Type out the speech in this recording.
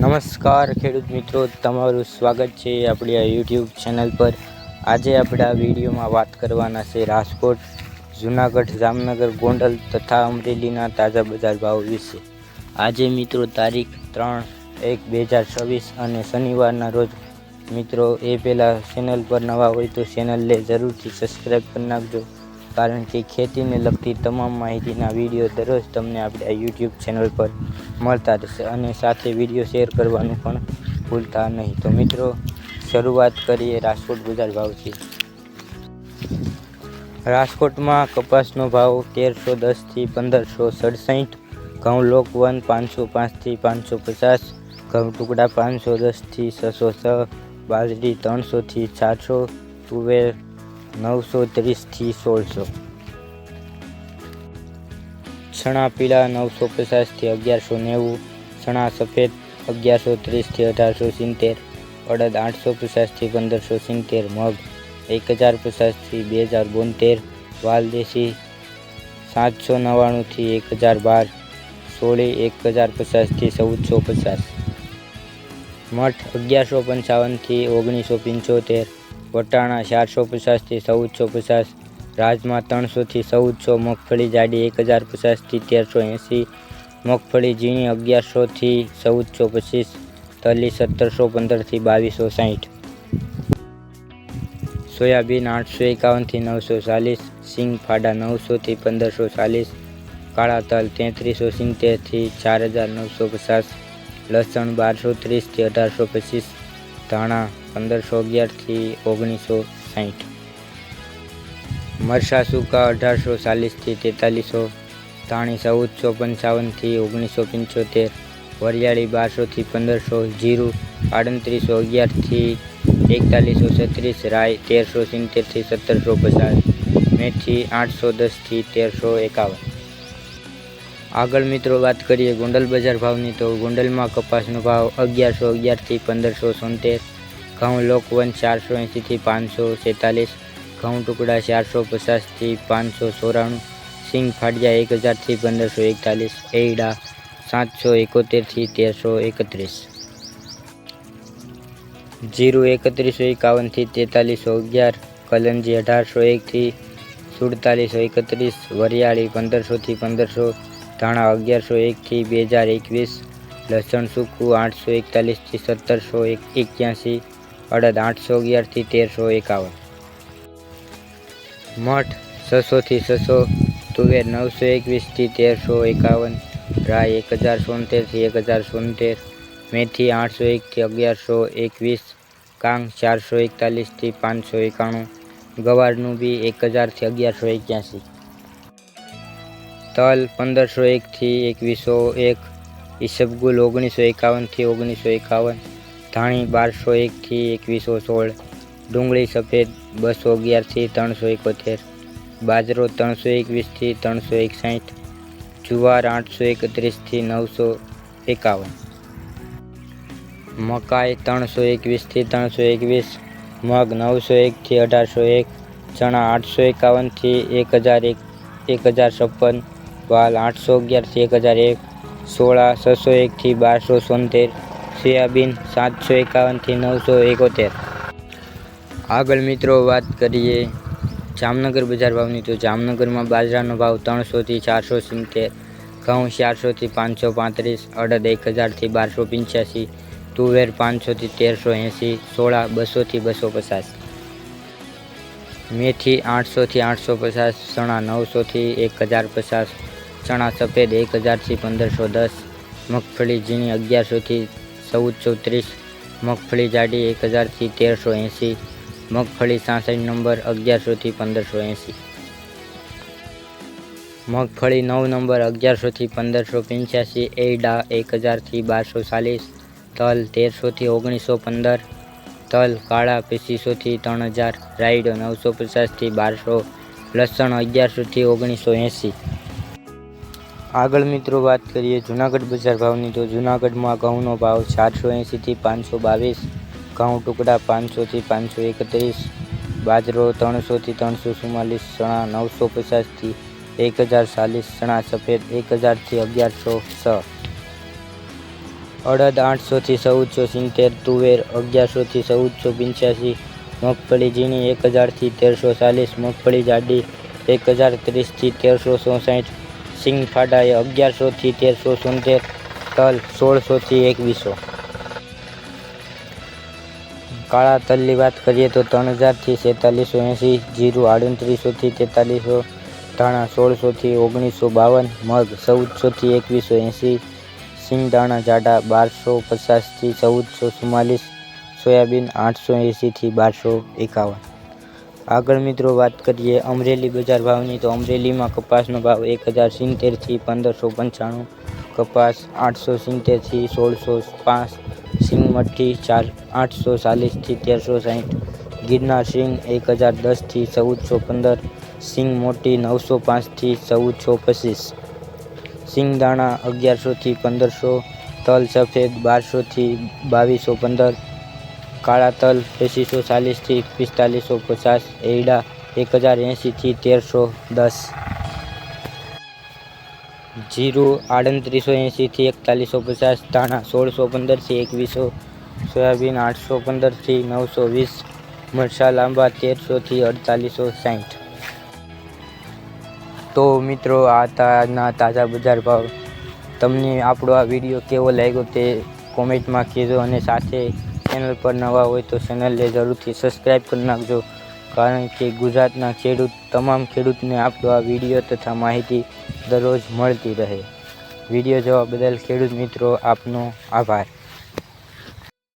નમસ્કાર ખેડૂત મિત્રો, તમારું સ્વાગત છે આપણી આ યુટ્યુબ ચેનલ પર। આજે આપણે આ વિડીયોમાં વાત કરવાના છે રાજકોટ, જૂનાગઢ, જામનગર, ગોંડલ તથા અમરેલીના તાજા બજાર ભાવ વિશે। આજે મિત્રો તારીખ 3/1/2026 અને શનિવારના રોજ। મિત્રો એ પહેલાં ચેનલ પર નવા હોય તો ચેનલને જરૂરથી સબસ્ક્રાઈબ કરી નાખજો, કારણ કે ખેતીને લગતી તમામ માહિતીના વિડીયો દરરોજ તમને આપણે આ યુટ્યુબ ચેનલ પર મળતા રહેશે। અને સાથે વિડીયો શેર કરવાનું પણ ભૂલતા નહીં। તો મિત્રો શરૂઆત કરીએ રાજકોટ બજાર ભાવથી। રાજકોટમાં કપાસનો ભાવ 1310 થી 1567, ઘઉં લોક 1 505 થી 550, ઘઉં ટુકડા 510 થી 606, બાજરી 300 થી 400, તુવેર 930 થી 1600, ચણા પીળા 950 થી 1190, ચણા સફેદ 1130 થી 1870, અડદ 850 થી 1570, મગ 1050 થી 2072, વાલદેશી 799 થી 1012, સોળી 1050 થી 1450, મઠ 1155 થી 1975, વટાણા 450 થી 1450, રાજમા 300 થી 1400, મગફળી જાડી 1050 થી 1380, મગફળી ઝીણી 1100 થી 1425, તલી 1715 થી 2260, સોયાબીન 851 થી 940, સિંગ ફાડા 900 થી 1540, કાળા તલ 3370 થી 4950, લસણ 1230 થી 1825, ધાણા 1511 થી 1960, મરચાં સૂકા 1840 થી 4300, ધાણી 1455 થી 1975, વરિયાળી 1200 થી 1500, જીરું 3811 થી 4136, રાઈ 1370 થી 1750, મેથી 810 થી 1351। આગળ મિત્રો વાત કરીએ ગોંડલ બજાર ભાવની। તો ગોંડલમાં કપાસનો ભાવ 1111 થી 1570, ઘઉં લોક 1 480 થી 546, ઘઉં ટુકડા 450 થી 594, સિંગ ફાડિયા 1000 થી 1541, એરડા 771 થી 1331, જીરું 3151 થી 4311, કલંજી 1801 થી 4731, વરિયાળી 1500 થી 1500, ધાણા 1101 થી 2021, લસણ સૂકું 841 થી 1781, અડદ 811 થી 1351, મઠ 600 થી 600, તુવેર 921 થી 1351, રાઈ 1070 થી 1070, મેથી 801 થી 1121, કાંગ 441 થી 591, ગવારનું બી 1000 થી 1181, તલ 1501 થી 2101, ઈસબગુલ 1951 થી 1951, ધાણી 1201 થી 2116, ડુંગળી સફેદ 211 થી 371, બાજરો 321 થી 361, જુવાર 831 થી 951, મકાઈ 321 થી 321, મગ 901 થી 1801, ચણા 851 થી 1056, વાલ 811 થી 1001, સોળા 601 થી 1277, સોયાબીન 751 થી 971। આગળ મિત્રો વાત કરીએ જામનગર બજાર ભાવની। તો જામનગરમાં બાજરાનો ભાવ 300 થી 470, ઘઉં 400 થી 535, અડદ 1000 થી 1285, તુવેર 500 થી 1380, સોળા 200 થી 250, મેથી 800 થી 850, ચણા 900 થી 1050, ચણા સફેદ 1000 થી 1510, મગફળી ઝીણી 1100 થી 1430, મગફળી જાડી 1000 થી 1380, મગફળી 66 નંબર 1100 થી 1580, મગફળી 9 નંબર 1100 થી 1585, એરડા 1000 થી 1240, તલ 1300 થી 1915, તલ કાળા 2500 થી 3000, રાયડો 950 થી 1200, લસણ 1100 થી 1980। આગળ મિત્રો વાત કરીએ જૂનાગઢ બજાર ભાવની। તો જૂનાગઢમાં ઘઉંનો ભાવ 480 થી 522, ઘઉં ટુકડા 500 થી 531, બાજરો 300 થી 344, ચણા 950 થી 1040, ચણા સફેદ 1000 થી 1106, અડદ 800થી 1470, તુવેર 1100થી 1485, મગફળી ઝીણી 1000થી 1340, મગફળી જાડી 1030થી 1364, સિંગ ફાડા 1100થી 1370, તલ 1600થી 2100। કાળા તલની વાત કરીએ તો 3000થી 4680, જીરું 3800થી 4300, ધાણા 1600થી 1952, મગ 1400થી 2180, સિંગદાણા જાડા 1250થી 1444, સોયાબીન 880થી 1251। આગળ મિત્રો વાત કરીએ અમરેલી બજાર ભાવની તો અમરેલીમાં કપાસનો ભાવ 1070થી 1595, કપાસ 870થી 1605, સિંગ મઠ્ઠી 840થી 1360, ગિરનાર સિંગ 1010થી 1415, સિંગ મોટી 905થી 1425, સિંગ દાણા 1100થી 1500, તલ સફેદ 1200થી 2215, કાળા તલ 2540થી 4550, એરડા 1080થી 1310, જીરું 3880થી 4150, ધાણા 1615થી 2100, સોયાબીન 815થી 920, મરચાં લાંબા 1300થી 4860। તો મિત્રો આ હતા આજના તાજા બજાર ભાવ। તમને આપણો આ વિડીયો કેવો લાગ્યો તે કોમેન્ટમાં કહેજો, અને સાથે ચેનલ પર નવા હોય તો ચેનલને જરૂરથી સબસ્ક્રાઈબ કરી નાખજો, કારણ કે ગુજરાતના તમામ ખેડૂતને આપણો આ વિડીયો તથા માહિતી દરરોજ મળતી રહે। વિડીયો જોવા બદલ ખેડૂત મિત્રો આપનો આભાર।